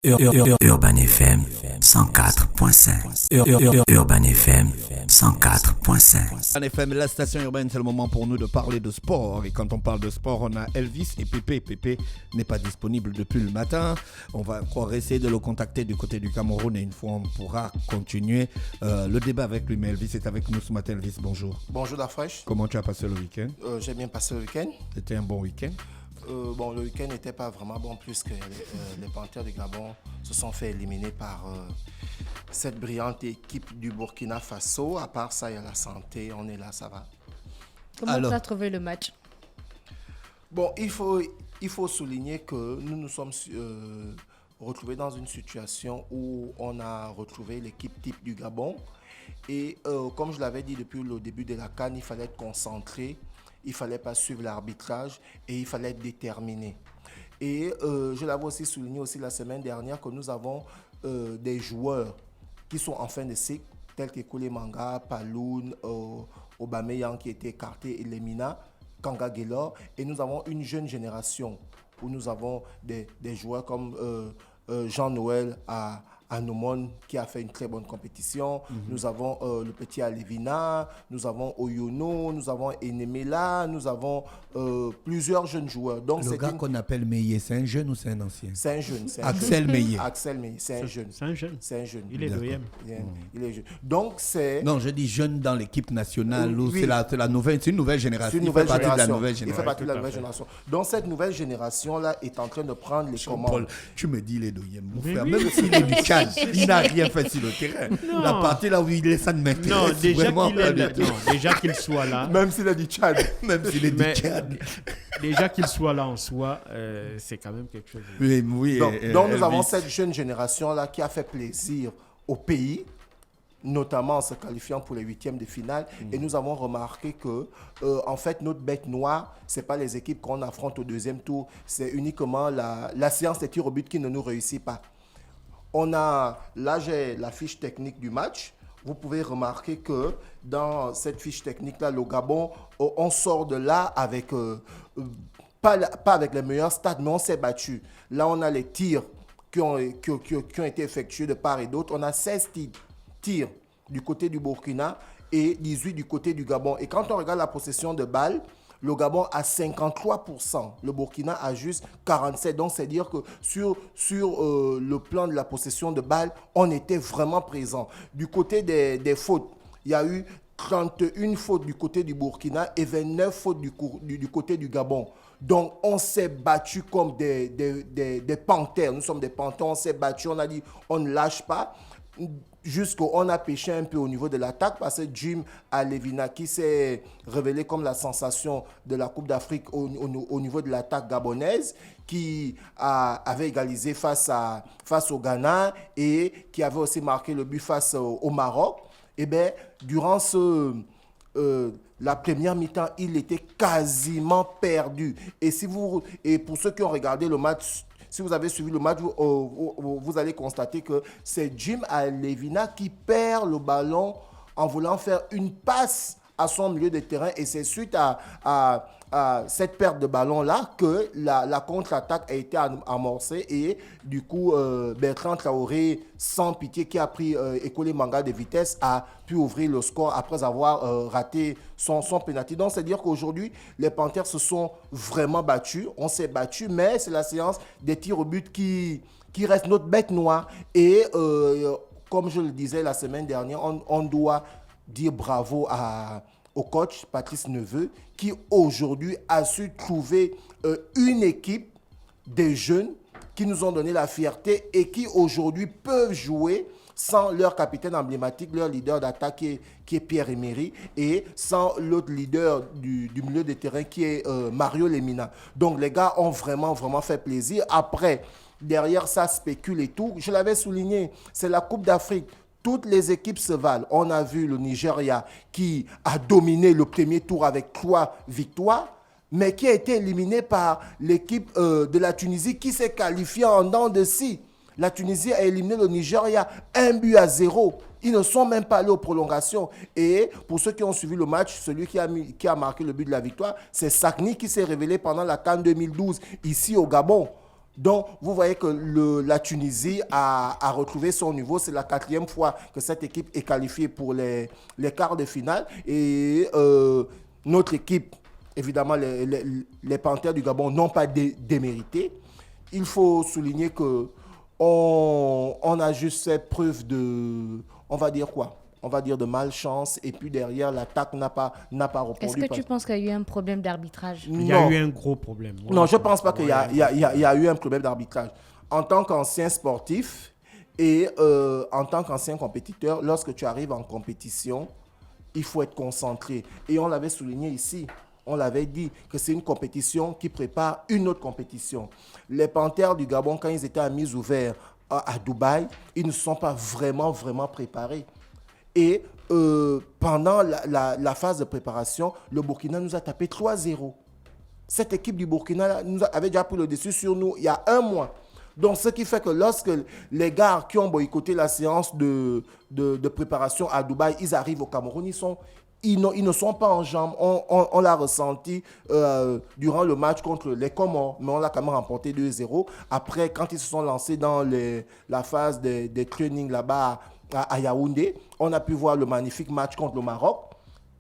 Urban FM 104.5. Urban FM 104.5. Urban FM, la station urbaine, c'est le moment pour nous de parler de sport. Et quand on parle de sport, on a Elvis et Pépé. Pépé n'est pas disponible depuis le matin. On va encore essayer de le contacter du côté du Cameroun et une fois on pourra continuer le débat avec lui. Mais Elvis est avec nous ce matin. Elvis, bonjour. Bonjour la fraîche. Comment tu as passé le week-end? J'ai bien passé le week-end. C'était un bon week-end? Le week-end n'était pas vraiment bon puisque les Panthères du Gabon se sont fait éliminer par cette brillante équipe du Burkina Faso. À part ça, il y a la santé, on est là, ça va. Comment tu as trouvé le match? Bon, il faut souligner que nous nous sommes retrouvés dans une situation où on a retrouvé l'équipe type du Gabon. Et comme je l'avais dit depuis le début de la CAN, il fallait être concentré. Il ne fallait pas suivre l'arbitrage et il fallait être déterminé. Et je l'avais aussi souligné aussi la semaine dernière que nous avons des joueurs qui sont en fin de cycle, tels que Kole Manga, Paloun, Aubameyang qui était écarté et Lemina, Kanga Guelor. Et nous avons une jeune génération où nous avons des joueurs comme Jean-Noël à Nomon qui a fait une très bonne compétition. Nous avons le petit Alevina, nous avons Oyono, nous avons Enemela, nous avons plusieurs jeunes joueurs. Donc, le gars qu'on appelle Meillet, c'est un jeune ou c'est un ancien? C'est un jeune. Axel Meillet. Axel Meillet, c'est un jeune. C'est un jeune. Il est deuxième. Il est jeune. Donc, c'est... Non, je dis jeune dans l'équipe nationale. Oui. C'est une nouvelle génération. C'est une nouvelle Il fait partie de la génération. nouvelle Il fait génération. partie de la nouvelle génération. Donc, cette nouvelle génération-là est en train de prendre les commandes. Paul, tu me dis il est deuxième. Mon Mais frère, oui. même s'il est du Tchad, il n'a rien fait sur le terrain. Non. La partie là où il est, ça ne m'intéresse Non, déjà vraiment qu'il pas est du là, tout. non, déjà qu'il soit là, Même s'il est du Tchad. Même s'il est mais du Tchad. déjà qu'il soit là en soi, c'est quand même quelque chose. Oui, oui, Donc, nous avons Elvis. cette jeune génération-là qui a fait plaisir au pays, notamment en se qualifiant pour les huitièmes de finale. Et nous avons remarqué que, en fait, notre bête noire, ce n'est pas les équipes qu'on affronte au deuxième tour, c'est uniquement la séance des tirs au but qui ne nous réussit pas. Là, j'ai la fiche technique du match. Vous pouvez remarquer que dans cette fiche technique-là, le Gabon, on sort de là avec, pas avec les meilleurs stats, mais on s'est battu. Là, on a les tirs qui ont été effectués de part et d'autre. On a 16 tirs du côté du Burkina et 18 du côté du Gabon. Et quand on regarde la possession de balles, le Gabon a 53%, le Burkina a juste 47%. Donc, c'est dire que sur le plan de la possession de balles, on était vraiment présent. Du côté des fautes, il y a eu 31 fautes du côté du Burkina et 29 fautes du côté du Gabon. Donc, on s'est battu comme des panthères. Nous sommes des panthères, on s'est battu, on a dit on ne lâche pas. On a pêché un peu au niveau de l'attaque parce que Jim Alevina qui s'est révélé comme la sensation de la Coupe d'Afrique au niveau de l'attaque gabonaise qui avait égalisé face au Ghana et qui avait aussi marqué le but face au Maroc. Et bien, durant la première mi-temps, il était quasiment perdu. Et pour ceux qui ont regardé le match, si vous avez suivi le match, vous allez constater que c'est Jim Alevina qui perd le ballon en voulant faire une passe à son milieu de terrain. Et c'est suite à cette perte de ballon-là que la contre-attaque a été amorcée. Et du coup, Bertrand Traoré, sans pitié, qui a pris Kole Manga de vitesse, a pu ouvrir le score après avoir raté son pénalty. Donc, c'est-à-dire qu'aujourd'hui, les Panthères se sont vraiment battus. On s'est battus, mais c'est la séance des tirs au but qui reste notre bête noire. Et comme je le disais la semaine dernière, on doit dire bravo au coach Patrice Neveu qui aujourd'hui a su trouver une équipe de jeunes qui nous ont donné la fierté et qui aujourd'hui peuvent jouer sans leur capitaine emblématique, leur leader d'attaque qui est Pierre-Emery et sans l'autre leader du milieu de terrain qui est Mario Lemina. Donc les gars ont vraiment fait plaisir. Après, derrière ça spécule et tout. Je l'avais souligné, c'est la Coupe d'Afrique. Toutes les équipes se valent. On a vu le Nigeria qui a dominé le premier tour avec 3 victoires, mais qui a été éliminé par l'équipe de la Tunisie qui s'est qualifiée en dents de scie. La Tunisie a éliminé le Nigeria 1-0. Ils ne sont même pas allés aux prolongations. Et pour ceux qui ont suivi le match, celui qui a marqué le but de la victoire, c'est Sakni qui s'est révélé pendant la CAN 2012 ici au Gabon. Donc, vous voyez que la Tunisie a retrouvé son niveau. C'est la 4e fois que cette équipe est qualifiée pour les quarts de finale. Et notre équipe, évidemment, les Panthères du Gabon n'ont pas démérité. Il faut souligner qu'on a juste fait preuve de... On va dire quoi ? On va dire de malchance, et puis derrière, l'attaque n'a pas répondu. Est-ce que tu penses qu'il y a eu un problème d'arbitrage? Il y a eu un gros problème. Non, je ne pense pas qu'il y a eu un problème d'arbitrage. En tant qu'ancien sportif et en tant qu'ancien compétiteur, lorsque tu arrives en compétition, il faut être concentré. Et on l'avait souligné ici. On l'avait dit que c'est une compétition qui prépare une autre compétition. Les Panthères du Gabon, quand ils étaient à mise ouverte à Dubaï, ils ne se sont pas vraiment préparés. Et pendant la phase de préparation, le Burkina nous a tapé 3-0. Cette équipe du Burkina nous avait déjà pris le dessus sur nous il y a 1 mois. Donc, ce qui fait que lorsque les gars qui ont boycotté la séance de préparation à Dubaï, ils arrivent au Cameroun, ils ne sont pas en jambes. On l'a ressenti durant le match contre les Comores, mais on l'a quand même remporté 2-0. Après, quand ils se sont lancés dans la phase des trainings là-bas à Yaoundé, on a pu voir le magnifique match contre le Maroc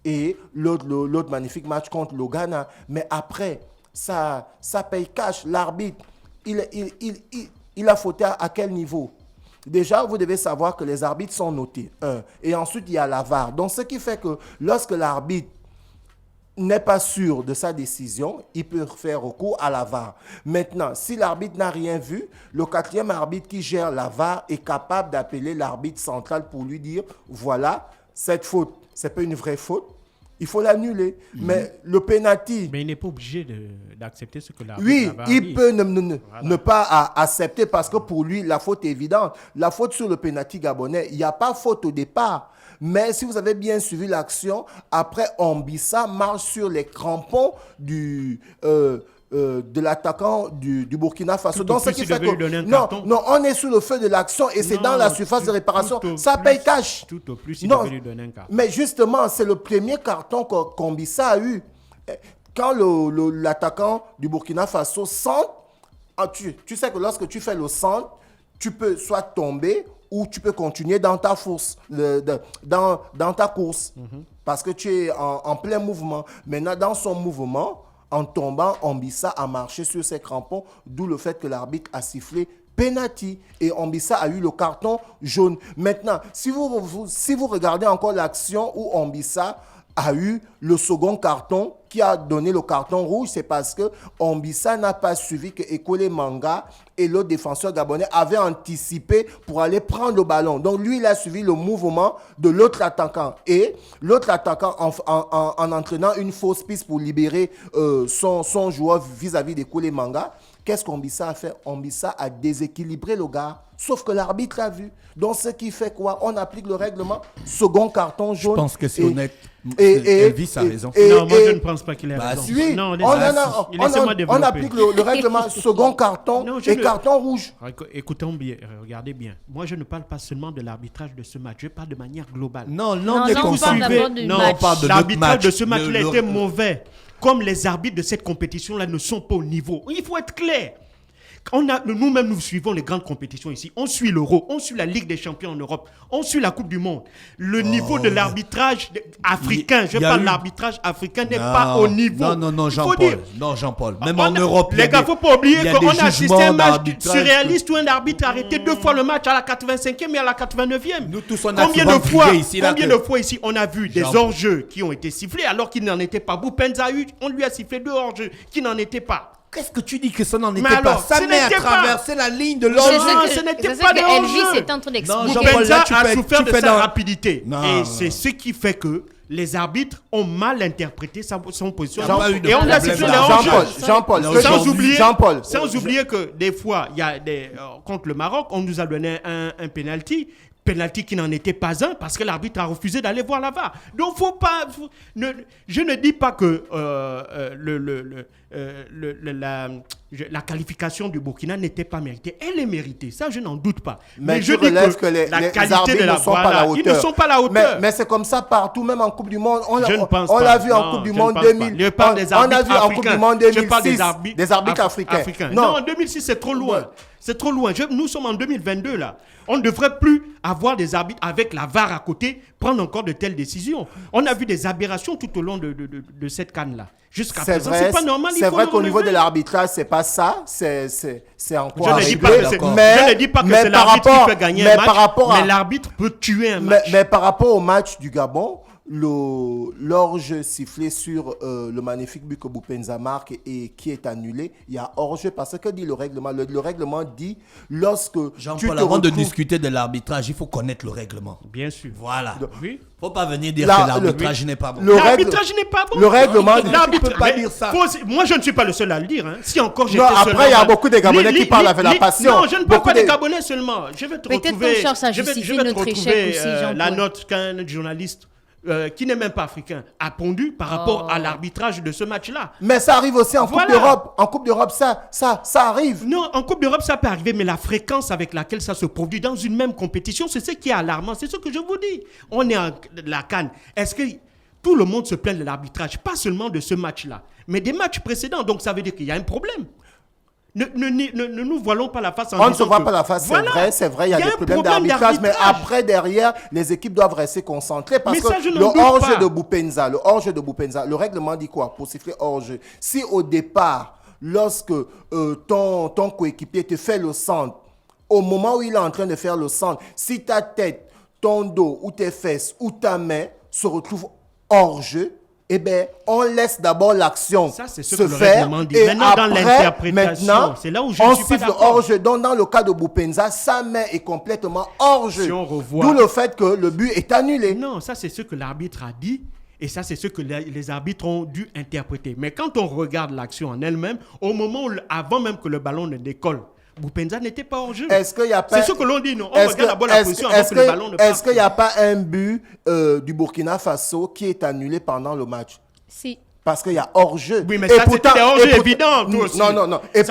et l'autre magnifique match contre le Ghana. Mais après, ça paye cash. L'arbitre, il a fauté à quel niveau? Déjà, vous devez savoir que les arbitres sont notés. Et ensuite, il y a la VAR. Donc, ce qui fait que lorsque l'arbitre n'est pas sûr de sa décision, il peut faire recours à la VAR. Maintenant, si l'arbitre n'a rien vu, le 4e arbitre qui gère la VAR est capable d'appeler l'arbitre central pour lui dire, voilà, cette faute, ce n'est pas une vraie faute, il faut l'annuler. Mais le penalty... Mais il n'est pas obligé d'accepter ce que l'arbitre Oui, il dit. peut ne pas accepter parce que pour lui, la faute est évidente. La faute sur le penalty gabonais, il n'y a pas faute au départ. Mais si vous avez bien suivi l'action, après, Ambissa marche sur les crampons de l'attaquant du Burkina Faso. Donc, ce qui fait que... Non, on est sous le feu de l'action et c'est dans la surface de réparation. Ça paye cash. Tout au plus, il devait lui donner un carton. Mais justement, c'est le premier carton qu'Ambissa a eu. Quand l'attaquant du Burkina Faso centre, tu sais que lorsque tu fais le centre, tu peux soit tomber ou tu peux continuer dans ta course. Parce que tu es en plein mouvement. Maintenant, dans son mouvement, en tombant, Ambissa a marché sur ses crampons, d'où le fait que l'arbitre a sifflé penalty. Et Ambissa a eu le carton jaune. Maintenant, si vous regardez encore l'action où Ambissa a eu le second carton qui a donné le carton rouge, c'est parce que Ambissa n'a pas suivi que Ekole Manga et l'autre défenseur gabonais avaient anticipé pour aller prendre le ballon. Donc lui, il a suivi le mouvement de l'autre attaquant. Et l'autre attaquant, en entraînant une fausse piste pour libérer son joueur vis-à-vis d'Ekole Manga, qu'est-ce qu'Ambissa a fait? Ambissa a déséquilibré le gars. Sauf que l'arbitre l'a vu. Donc, ce qui fait quoi? On applique le règlement. Second carton jaune. Je pense que c'est honnête. Elvis a raison. Non, moi, je ne pense pas qu'il ait raison. Oui, non, on applique le règlement. Second carton et carton rouge. Écoutons bien, regardez bien. Moi, je ne parle pas seulement de l'arbitrage de ce match. Je parle de manière globale. On parle d'abord du match. On parle de l'arbitrage de ce match-là était mauvais. Comme les arbitres de cette compétition-là ne sont pas au niveau. Il faut être clair. Nous-mêmes, nous suivons les grandes compétitions ici. On suit l'Euro, on suit la Ligue des Champions en Europe, on suit la Coupe du Monde. Le niveau de l'arbitrage africain, je parle de l'arbitrage africain, n'est pas au niveau. Non, Jean-Paul. Même en Europe, les gars, il ne faut pas oublier qu'on a assisté à un match surréaliste où un arbitre a arrêté 2 fois le match à la 85e et à la 89e. Nous tous, on a Combien de fois ici, on a vu des hors-jeux qui ont été sifflés alors qu'il n'en était pas. Boupenza, on lui a sifflé 2 hors-jeux qui n'en étaient pas. Qu'est-ce que tu dis que ça n'en était pas? Sa main a traversé la ligne de l'homme. Ce n'était pas de Elvis hors-jeu. est en train d'expliquer. Boupenza a souffert de sa rapidité. Et c'est ce qui fait que les arbitres ont mal interprété son position. Et on a sifflé les hors-jeux. Jean-Paul. Sans oublier que des fois, il y a contre le Maroc, on nous a donné un penalty penalty qui n'en était pas un parce que l'arbitre a refusé d'aller voir la VAR. Donc je ne dis pas que la qualification du Burkina n'était pas méritée. Elle est méritée, ça je n'en doute pas. Mais je dis que les arbitres ne sont pas à la hauteur. Ils ne sont pas à la hauteur. Mais c'est comme ça partout, même en Coupe du Monde. On l'a vu en Coupe du Monde 2000. Je parle des arbitres on a vu en Coupe du Monde 2006 je parle des arbitres africains. Non, en 2006 c'est trop loin. C'est trop loin. Nous sommes en 2022 là. On ne devrait plus avoir des arbitres avec la VAR à côté prendre encore de telles décisions. On a vu des aberrations tout au long de cette canne-là. Jusqu'à présent, c'est pas normal. C'est vrai qu'au niveau de l'arbitrage, c'est pas ça. C'est encore je ne dis pas que c'est l'arbitre qui peut gagner un match, mais l'arbitre peut tuer un match. Mais par rapport au match du Gabon, l'orge sifflé sur le magnifique but que Boupenza marque et qui est annulé, il y a hors-jeu parce que dit le règlement. Le règlement dit lorsque Jean-Paul, avant de discuter de l'arbitrage, il faut connaître le règlement. Bien sûr. Voilà. Oui. Faut pas venir dire que l'arbitrage n'est pas bon. L'arbitrage n'est pas bon. Le règlement dit l'arbitre ne peut pas dire ça. Moi, je ne suis pas le seul à le dire. Hein. Si encore j'étais seul. Après, il y a beaucoup de Gabonais qui parlent avec la passion. Non, je ne parle pas des Gabonais seulement. Je vais te retrouver. Je vais te retrouver la note qu'un journaliste qui n'est même pas africain a pondu par rapport à l'arbitrage de ce match-là. Mais ça arrive aussi en Coupe d'Europe. En Coupe d'Europe, ça arrive. Non, en Coupe d'Europe, ça peut arriver, mais la fréquence avec laquelle ça se produit dans une même compétition, c'est ce qui est alarmant. C'est ce que je vous dis. On est en la CAN. Est-ce que tout le monde se plaint de l'arbitrage? Pas seulement de ce match-là, mais des matchs précédents. Donc ça veut dire qu'il y a un problème. Ne nous voilons pas la face en disant on ne se voit pas la face, c'est vrai, il y a des problèmes d'arbitrage, mais après, derrière, les équipes doivent rester concentrées parce que le hors-jeu de Boupenza, le règlement dit quoi pour siffler hors-jeu? Si au départ, lorsque ton coéquipier te fait le centre, au moment où il est en train de faire le centre, si ta tête, ton dos ou tes fesses ou ta main se retrouvent hors-jeu, eh bien, on laisse d'abord l'action se faire et après, maintenant, c'est là où on siffle hors-jeu. Donc, dans le cas de Boupenza, sa main est complètement hors-jeu. Si on revoit... D'où le fait que le but est annulé. Non, ça c'est ce que l'arbitre a dit et ça c'est ce que les arbitres ont dû interpréter. Mais quand on regarde l'action en elle-même, au moment où, avant même que le ballon ne décolle, Boupenza n'était pas hors jeu. C'est ce que l'on dit, non? On regarde d'abord la position avant que le ballon ne parte. Est-ce qu'il n'y a pas un but du Burkina Faso qui est annulé pendant le match? Si. Parce qu'il y a hors-jeu. Oui, mais ça c'était hors-jeu évident. Non. Et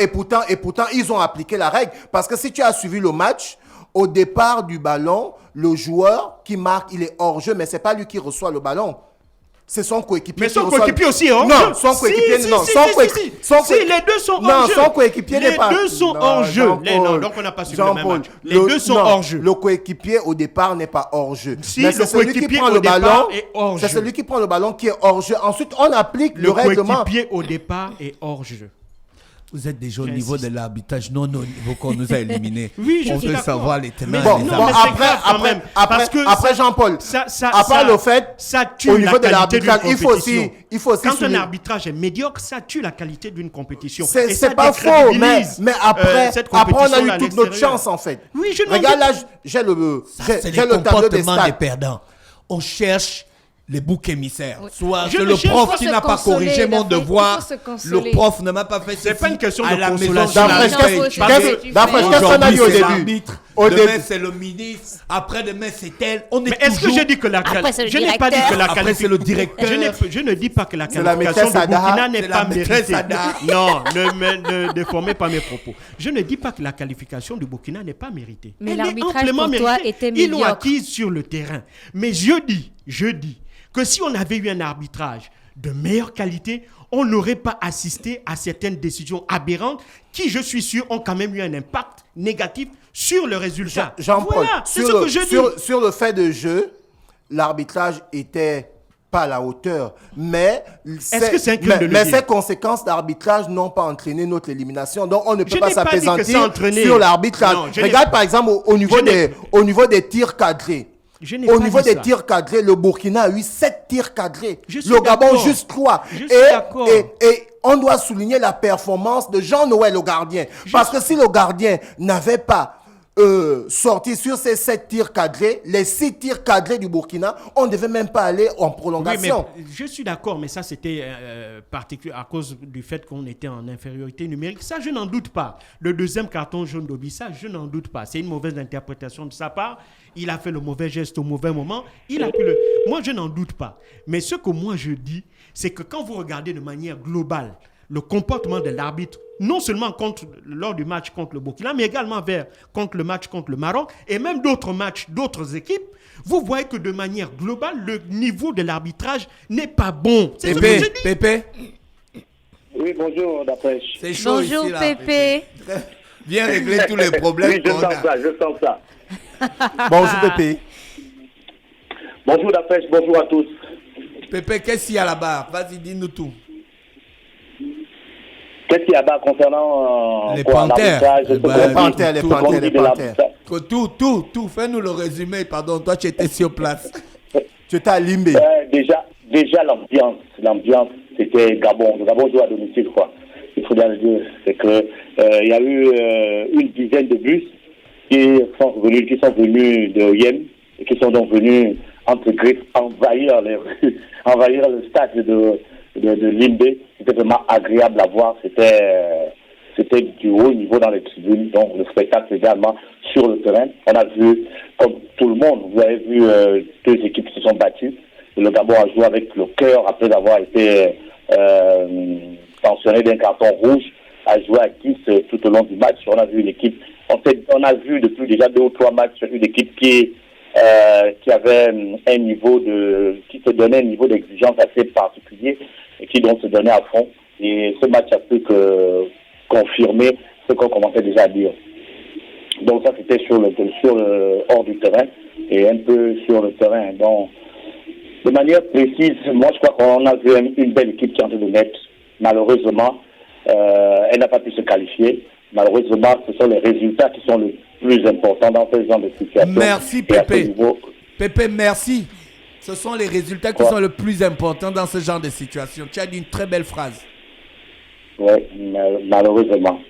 pourtant, ils ont appliqué la règle. Parce que si tu as suivi le match, au départ du ballon, le joueur qui marque, il est hors-jeu, mais ce n'est pas lui qui reçoit le ballon. C'est son coéquipier. Mais son coéquipier aussi, hein? Non, son coéquipier, non. Si, les deux sont hors jeu. Non, son coéquipier n'est pas. Les deux sont hors jeu. Non, donc on n'a pas suivi le même match. Les deux sont hors jeu. Le coéquipier au départ n'est pas hors jeu. Si, le coéquipier au départ est hors jeu. C'est celui qui prend le ballon qui est hors jeu. Ensuite, on applique le règlement. Le coéquipier au départ est hors jeu. Vous êtes déjà au niveau de l'arbitrage, non au niveau qu'on nous a éliminés. Oui, on veut savoir les tenants. Après Jean-Paul, à part le fait, ça tue au niveau la de l'arbitrage, il faut aussi quand un arbitrage est médiocre, ça tue la qualité d'une compétition. C'est pas faux, mais après on a eu toute notre chance en fait. Oui, je regarde là, j'ai le tableau des stats. Des perdants. On cherche les boucs émissaires. Oui. Soit c'est le prof qui n'a pas corrigé mon devoir. Le prof ne m'a pas fait. C'est pas une question de consolation. D'après ce qu'on a dit au début. Demain c'est le ministre. Après demain c'est elle. Mais est-ce que j'ai dit que la qualification? Je n'ai pas dit que la qualification. C'est le directeur. Je ne dis pas que la qualification de Burkina n'est pas méritée. Non, ne déformez pas mes propos. Je ne dis pas que la qualification de Burkina n'est pas méritée. Mais l'arbitrage pour toi était médiocre. Ils l'ont acquise sur le terrain. Mais je dis que si on avait eu un arbitrage de meilleure qualité, on n'aurait pas assisté à certaines décisions aberrantes qui, je suis sûr, ont quand même eu un impact négatif sur le résultat. Jean-Paul, voilà, c'est ce que je dis. Sur le fait de jeu, l'arbitrage était pas à la hauteur, mais ces conséquences d'arbitrage n'ont pas entraîné notre élimination, donc on ne peut pas s'apaisantir sur l'arbitrage. Regarde par exemple au niveau des tirs cadrés. Au niveau des tirs cadrés, le Burkina a eu 7 tirs cadrés. Le Gabon, juste 3. Et on doit souligner la performance de Jean-Noël, le gardien. Parce que si le gardien n'avait pas sortir sur ces 7 tirs cadrés, les 6 tirs cadrés du Burkina, on ne devait même pas aller en prolongation. Oui, mais je suis d'accord, mais ça c'était particulier à cause du fait qu'on était en infériorité numérique. Ça, je n'en doute pas. Le deuxième carton jaune d'Obi, ça, je n'en doute pas. C'est une mauvaise interprétation de sa part. Il a fait le mauvais geste au mauvais moment. Moi, je n'en doute pas. Mais ce que moi je dis, c'est que quand vous regardez de manière globale le comportement de l'arbitre, non seulement lors du match contre le Burkina, mais également contre le match contre le Maroc, et même d'autres matchs, d'autres équipes, vous voyez que de manière globale, le niveau de l'arbitrage n'est pas bon. C'est ce que je dis. Pépé. Oui, bonjour, d'après. C'est chaud Bonjour, ici, là, Pépé. Viens régler tous les problèmes Oui, je sens ça. Bonjour Pépé. Bonjour, d'après, bonjour à tous. Pépé, qu'est-ce qu'il y a là-bas? Vas-y, dis-nous tout. Qu'est-ce qu'il y a là concernant les panthères? Les panthères. Tout. Fais-nous le résumé. Pardon, toi, tu étais sur place. Tu étais à Limbé. Déjà l'ambiance, c'était Gabon. Le Gabon joue à domicile, quoi. Il faut bien le dire. C'est que il y a eu une dizaine de bus qui sont venus de Oyem et qui sont donc venus entre griffes envahir le stade de Limbé. C'était vraiment agréable à voir. C'était du haut niveau dans les tribunes. Donc le spectacle également sur le terrain. On a vu, comme tout le monde, vous avez vu 2 équipes qui se sont battues. Le Gabon a joué avec le cœur après avoir été sanctionné d'un carton rouge, a joué à 10 tout au long du match. On a vu une équipe, on a vu depuis déjà 2 ou 3 matchs une équipe qui avait un niveau qui se donnait un niveau d'exigence assez particulier et qui donc se donnait à fond. Et ce match a pu confirmer ce qu'on commençait déjà à dire. Donc ça c'était sur le hors du terrain et un peu sur le terrain. Donc de manière précise, moi je crois qu'on a vu une belle équipe qui est en train de naître. Malheureusement, elle n'a pas pu se qualifier. Malheureusement, ce sont les résultats qui sont les plus importants dans ce genre de situation. Merci Pépé. Pépé, merci. Ce sont les résultats qui sont les plus importants dans ce genre de situation. Tu as dit une très belle phrase. Oui, malheureusement.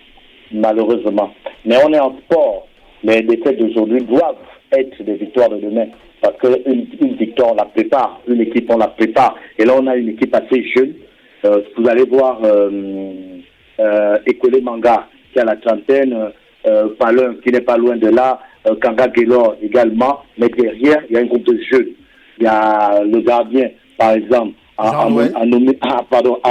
Mais on est en sport. Les défaites d'aujourd'hui doivent être des victoires de demain. Parce qu'une victoire, on la prépare. Une équipe, on la prépare. Et là, on a une équipe assez jeune. Vous allez voir Ekole Manga, qui a la trentaine, Palin, qui n'est pas loin de là, Kanga Gelor également. Mais derrière, il y a un groupe de jeunes. Il y a le gardien, par exemple, à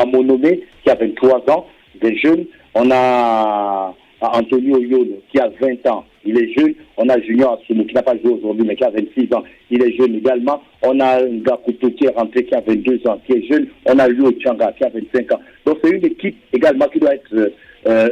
Monomé, qui a 23 ans, des jeunes. On a Antonio Yone, qui a 20 ans. Il est jeune. On a Junior Asumu, qui n'a pas joué aujourd'hui, mais qui a 26 ans. Il est jeune également. On a Ngakuto, qui est rentré, qui a 22 ans, qui est jeune. On a Luo Changa, qui a 25 ans. Donc, c'est une équipe également qui doit être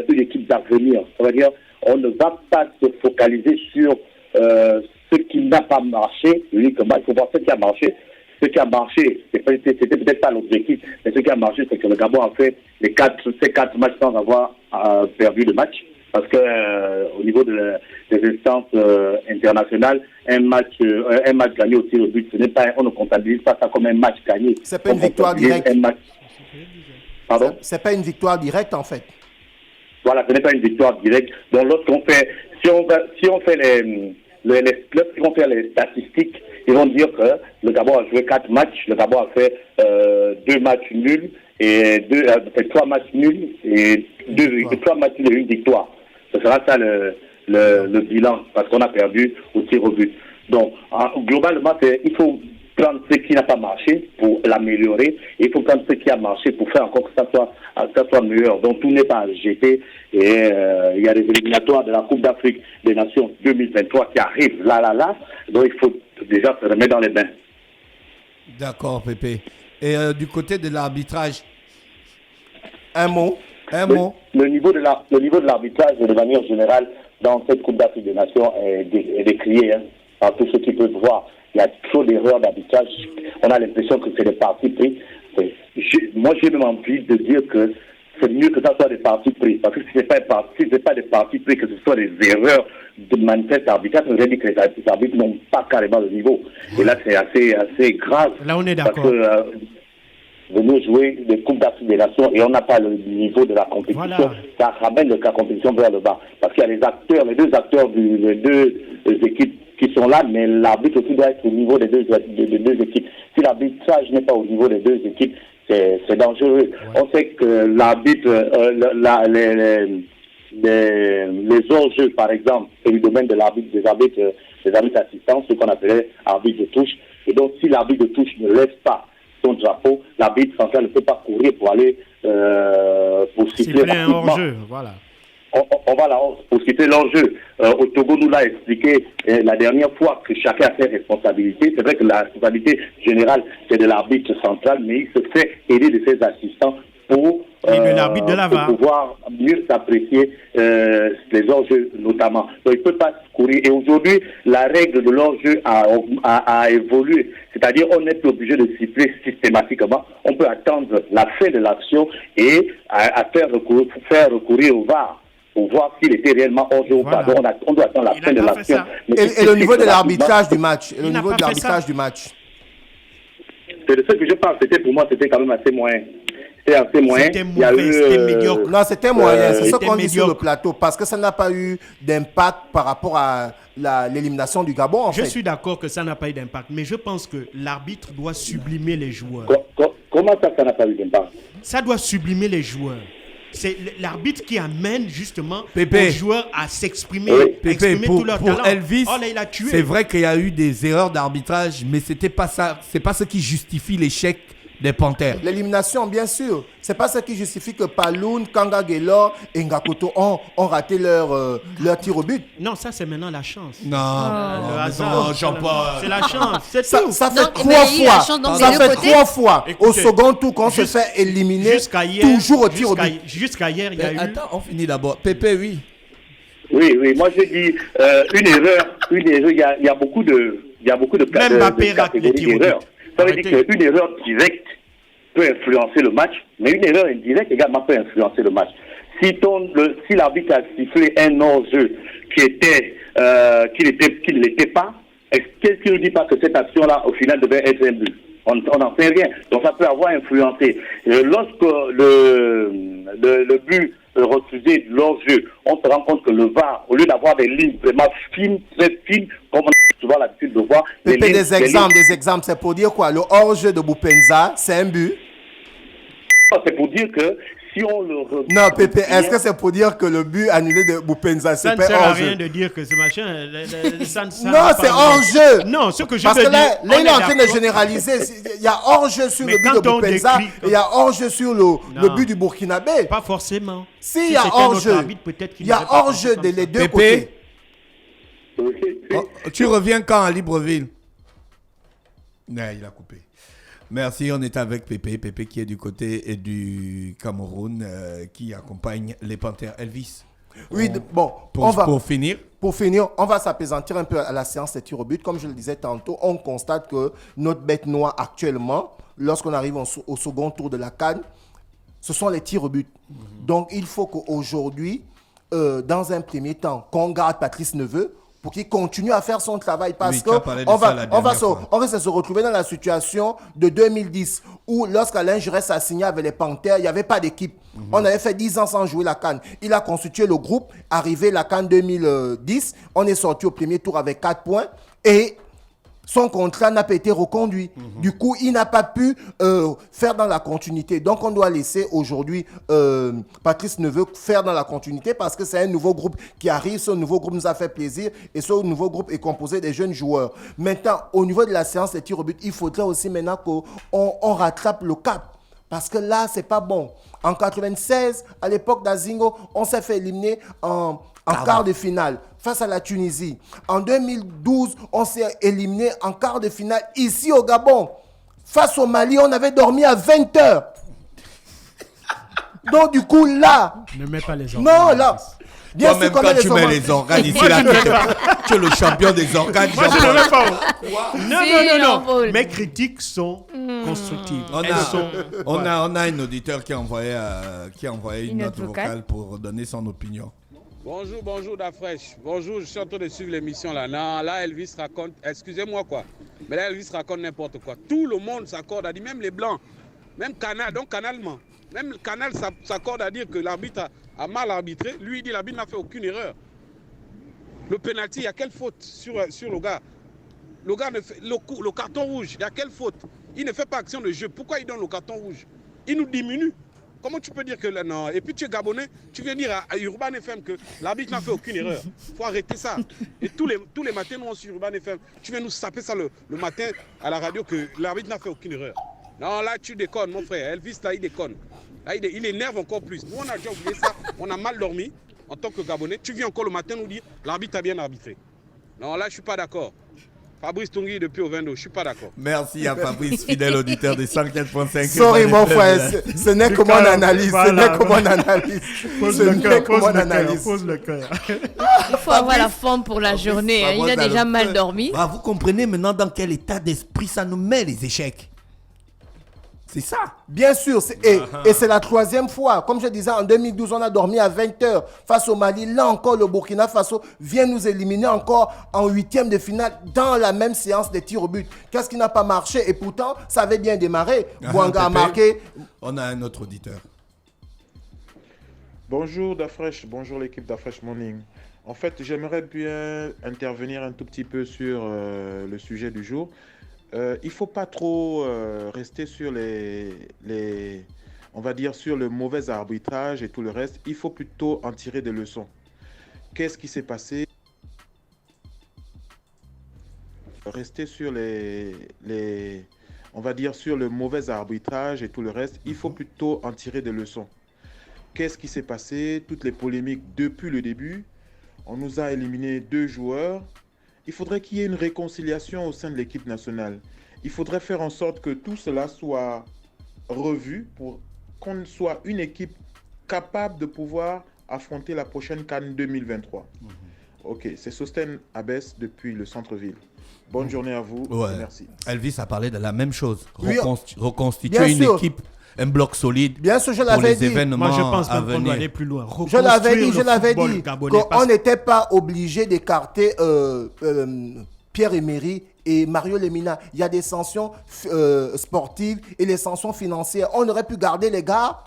une équipe d'avenir. Ça veut dire, on ne va pas se focaliser sur ce qui n'a pas marché uniquement. Il faut voir ce qui a marché. Ce qui a marché, c'était peut-être pas l'objectif, mais ce qui a marché, c'est que le Gabon a fait ces 4 matchs sans avoir perdu de match. Parce que au niveau des instances internationales, un match gagné au tir au but, on ne comptabilise pas ça comme un match gagné. C'est pas une victoire directe. Pardon? C'est pas une victoire directe en fait. Voilà, ce n'est pas une victoire directe. Donc lorsqu'on fait, si on fait les statistiques, ils vont dire que le Gabon a joué 4 matchs, le Gabon a fait 2 matchs nuls et 3 matchs nuls et 3 matchs nuls et 1 victoire. Ce sera ça le bilan, parce qu'on a perdu au tir au but. Donc, globalement, il faut prendre ce qui n'a pas marché pour l'améliorer, et il faut prendre ce qui a marché pour faire encore que ça soit meilleur. Donc, tout n'est pas à jeter, et il y a les éliminatoires de la Coupe d'Afrique des Nations 2023 qui arrivent là. Donc, il faut déjà se remettre dans les bains. D'accord, Pépé. Et du côté de l'arbitrage, un mot. Le niveau de l'arbitrage, de manière générale, dans cette Coupe d'Afrique des Nations est décrié par tous ceux qui peuvent voir. Il y a trop d'erreurs d'arbitrage. On a l'impression que c'est des partis pris. Moi, j'ai même envie de dire que c'est mieux que ça soit des partis pris. Parce que si ce n'est pas des partis pris, que ce soit des erreurs de manifeste arbitrage, ça veut dire que les arbitres n'ont pas carrément le niveau. Et là, c'est assez grave. Là, on est d'accord. venir jouer des Coupes d'Afrique des Nations et on n'a pas le niveau de la compétition. Voilà. Ça ramène la compétition vers le bas. Parce qu'il y a les deux acteurs les deux équipes qui sont là, mais l'arbitre aussi doit être au niveau des deux équipes. Si l'arbitrage n'est pas au niveau des deux équipes, c'est dangereux. Ouais. On sait que l'arbitre, les hors-jeux, par exemple, c'est le domaine de l'arbitre, des arbitres assistants, ce qu'on appelait arbitre de touche. Et donc, si l'arbitre de touche ne lève pas son drapeau, l'arbitre central ne peut pas courir pour aller pour siffler un hors-jeu, voilà. On va là pour citer l'enjeu. Au Togo, nous l'a expliqué la dernière fois que chacun a ses responsabilités. C'est vrai que la responsabilité générale, c'est de l'arbitre central, mais il se fait aider de ses assistants pour pouvoir mieux s'apprécier les enjeux notamment. Donc il ne peut pas courir. Et aujourd'hui, la règle de l'enjeu a évolué. C'est-à-dire on n'est plus obligé de siffler systématiquement. On peut attendre la fin de l'action et faire recourir au VAR pour voir s'il était réellement hors-jeu ou pas. Donc on doit attendre la fin de l'action. Et le niveau de l'arbitrage du match. C'est de ce que je parle. Pour moi, c'était quand même assez moyen. C'était assez moyen. C'était mauvais, c'était médiocre. Non, c'était moyen. C'est ce qu'on dit sur le plateau. Parce que ça n'a pas eu d'impact par rapport à l'élimination du Gabon, Je suis d'accord que ça n'a pas eu d'impact. Mais je pense que l'arbitre doit sublimer les joueurs. Comment ça n'a pas eu d'impact? Ça doit sublimer les joueurs. C'est l'arbitre qui amène justement les joueurs à s'exprimer, exprimer tout leur talent. Pour Elvis, là, il a tué. C'est vrai qu'il y a eu des erreurs d'arbitrage, mais c'était pas ça. C'est pas ce qui justifie l'échec des Panthères. L'élimination, bien sûr. C'est pas ce qui justifie que Paloun, Kanga Gaylor et Ngakoto ont raté leur tir au but. Non, ça c'est maintenant la chance. Non, le hasard. C'est la chance. C'est tout. Ça fait trois fois. Écoutez, au second tour, quand on se fait éliminer, toujours au tir au but. Jusqu'à hier, il y a eu... Attends, on finit d'abord. Pépé, oui. Oui. Moi, j'ai dit une erreur. Il y a beaucoup de Même Mbappé rate les tirs au but. Ça veut dire qu'une erreur directe peut influencer le match, mais une erreur indirecte également peut influencer le match. Si l'arbitre a sifflé un hors-jeu qui ne l'était pas, qu'est-ce qui ne dit pas que cette action-là, au final, devait être un but? On n'en sait rien. Donc ça peut avoir influencé. Lorsque le but refusé de l'hors-jeu, on se rend compte que le VAR, au lieu d'avoir des lignes vraiment fines, très fines, comme on a souvent l'habitude de voir... Des exemples, c'est pour dire quoi? Le hors-jeu de Boupenza, c'est un but? C'est pour dire que si on le... Non, Pépé, est-ce que c'est pour dire que le but annulé de Boupenza, c'est pas hors-jeu? Ça ne sert à rien de dire que ce machin... Non, c'est hors-jeu. Non, ce que je parce veux que dire... Là, il est en train de généraliser. Il y a hors-jeu sur le but de Boupenza et il y a hors-jeu sur le but du Burkinabé. Pas forcément. S'il y a hors-jeu, il y a hors-jeu des deux côtés. Tu reviens quand à Libreville? Non, il a coupé. Merci, on est avec Pépé qui est du côté du Cameroun, qui accompagne les Panthères. Elvis. Oui, bon, pour finir, on va s'apaisantir un peu à la séance des tirs au but. Comme je le disais tantôt, on constate que notre bête noire actuellement, lorsqu'on arrive au second tour de la CAN, ce sont les tirs au but. Donc, il faut qu'aujourd'hui, dans un premier temps, qu'on garde Patrice Neveu pour qu'il continue à faire son travail. Parce qu'on risque de se retrouver dans la situation de 2010 où lorsqu'Alain Giresse a signé avec les Panthères, il n'y avait pas d'équipe. On avait fait 10 ans sans jouer la CAN. Il a constitué le groupe, arrivé la CAN 2010. On est sorti au premier tour avec 4 points et son contrat n'a pas été reconduit. Du coup, il n'a pas pu faire dans la continuité. Donc, on doit laisser aujourd'hui Patrice Neveu faire dans la continuité parce que c'est un nouveau groupe qui arrive. Ce nouveau groupe nous a fait plaisir et ce nouveau groupe est composé des jeunes joueurs. Maintenant, au niveau de la séance des tirs au but, il faudrait aussi maintenant qu'on rattrape le cap. Parce que là, c'est pas bon. En 96, à l'époque d'Azingo, on s'est fait éliminer en quart de finale face à la Tunisie. En 2012, on s'est éliminé en quart de finale ici au Gabon. Face au Mali, on avait dormi à 20h. Donc du coup, là... Ne mets pas les organes. Non, là... Bien sûr, même quand tu mets les organes ici, là, tu es le champion des organes. Moi, je ne le mets pas. Non. Mes critiques sont constructives. On a un auditeur qui a envoyé une note vocale pour donner son opinion. Bonjour Dafresh. Bonjour, je suis en train de suivre l'émission là. Non, là Elvis raconte, excusez-moi quoi, mais là Elvis raconte n'importe quoi. Tout le monde s'accorde, a dit même les Blancs. Même Canal, donc canalement. Même le Canal s'accorde à dire que l'arbitre a mal arbitré. Lui, il dit que l'arbitre n'a fait aucune erreur. Le pénalty, il y a quelle faute sur le gars? Le gars, le carton rouge, il y a quelle faute? Il ne fait pas action de jeu. Pourquoi il donne le carton rouge? Il nous diminue. Comment tu peux dire que là, non? Et puis tu es Gabonais, tu viens dire à Urban FM que l'arbitre n'a fait aucune erreur. Il faut arrêter ça. Et tous les matins, nous, sur Urban FM, tu viens nous saper ça le matin à la radio que l'arbitre n'a fait aucune erreur. Non, là, tu déconnes, mon frère. Elvis, là, il déconne. Là, il énerve encore plus. Nous, on a déjà oublié ça. On a mal dormi en tant que Gabonais. Tu viens encore le matin nous dire l'arbitre a bien arbitré. Non, là, je ne suis pas d'accord. Fabrice Tungui depuis Ovendo, je ne suis pas d'accord. Merci à Fabrice, fidèle auditeur de 104.5. Sorry mon frère, ce n'est que mon analyse. Ce n'est que mon analyse. Pose le cœur. Il faut avoir la forme pour la journée. Il a déjà mal dormi. Ah, vous comprenez maintenant dans quel état d'esprit ça nous met les échecs. C'est ça. Bien sûr, et c'est la troisième fois. Comme je disais, en 2012, on a dormi à 20h face au Mali. Là encore, le Burkina Faso vient nous éliminer encore en 8e de finale dans la même séance des tirs au but. Qu'est-ce qui n'a pas marché? Et pourtant, ça avait bien démarré. Bouanga a marqué. On a un autre auditeur. Bonjour Dafresh, bonjour l'équipe Dafresh Morning. En fait, j'aimerais bien intervenir un tout petit peu sur le sujet du jour. Il ne faut pas trop rester sur on va dire sur le mauvais arbitrage et tout le reste. Il faut plutôt en tirer des leçons. Qu'est-ce qui s'est passé? Rester sur on va dire sur le mauvais arbitrage et tout le reste. Il faut plutôt en tirer des leçons. Qu'est-ce qui s'est passé? Toutes les polémiques depuis le début. On nous a éliminé 2 joueurs. Il faudrait qu'il y ait une réconciliation au sein de l'équipe nationale. Il faudrait faire en sorte que tout cela soit revu pour qu'on soit une équipe capable de pouvoir affronter la prochaine CAN 2023. Ok, c'est Sosten Abès depuis le centre-ville. Bonne journée à vous. Ouais. Merci. Elvis a parlé de la même chose. Oui, Reconstituer une équipe, un bloc solide. Bien sûr, je pour l'avais les dit. événements Moi, je pense à même qu'on venir. doit aller plus loin. Je l'avais dit Gabonais, qu'on n'était pas obligé d'écarter Pierre-Emery et Mario Lemina. Il y a des sanctions sportives et les sanctions financières. On aurait pu garder les gars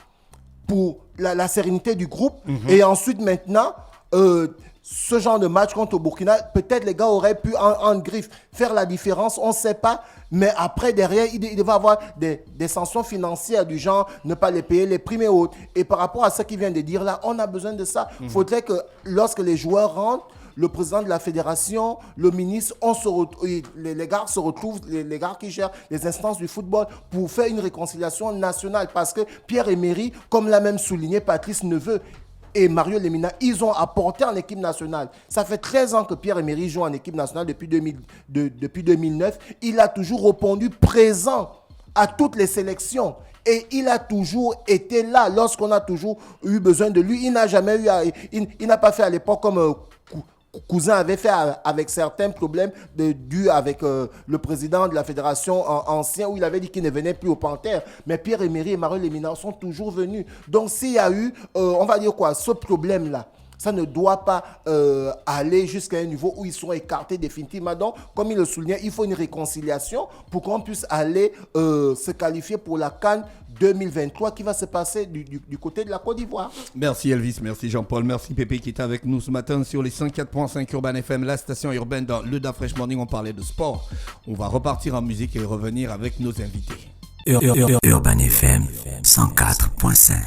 pour la sérénité du groupe. Et ensuite, maintenant, ce genre de match contre le Burkina, peut-être les gars auraient pu en griffe faire la différence, on ne sait pas. Mais après, derrière, il devait avoir des sanctions financières du genre ne pas les payer, les primes et autres. Et par rapport à ce qu'il vient de dire là, on a besoin de ça. Il faudrait que lorsque les joueurs rentrent, le président de la fédération, le ministre, les gars se retrouvent, les gars qui gèrent les instances du football pour faire une réconciliation nationale. Parce que Pierre-Emery, comme l'a même souligné Patrice Neveu, et Mario Lemina, ils ont apporté en équipe nationale. Ça fait 13 ans que Pierre-Emery joue en équipe nationale depuis 2009. Il a toujours répondu présent à toutes les sélections. Et il a toujours été là lorsqu'on a toujours eu besoin de lui. Il n'a jamais eu il n'a pas fait à l'époque comme Cousin avait fait avec certains problèmes dus avec le président de la fédération ancien où il avait dit qu'il ne venait plus au Panthère. Mais Pierre-Emery et Mario Lemina sont toujours venus. Donc s'il y a eu, on va dire quoi, ce problème-là, ça ne doit pas aller jusqu'à un niveau où ils sont écartés définitivement. Donc, comme il le soulignait, il faut une réconciliation pour qu'on puisse aller se qualifier pour la CAN 2023 qui va se passer du côté de la Côte d'Ivoire. Merci Elvis, merci Jean-Paul, merci Pépé qui est avec nous ce matin sur les 104.5 Urban FM, la station urbaine dans le Dafresh Morning. On parlait de sport. On va repartir en musique et revenir avec nos invités. Urban FM 104.5.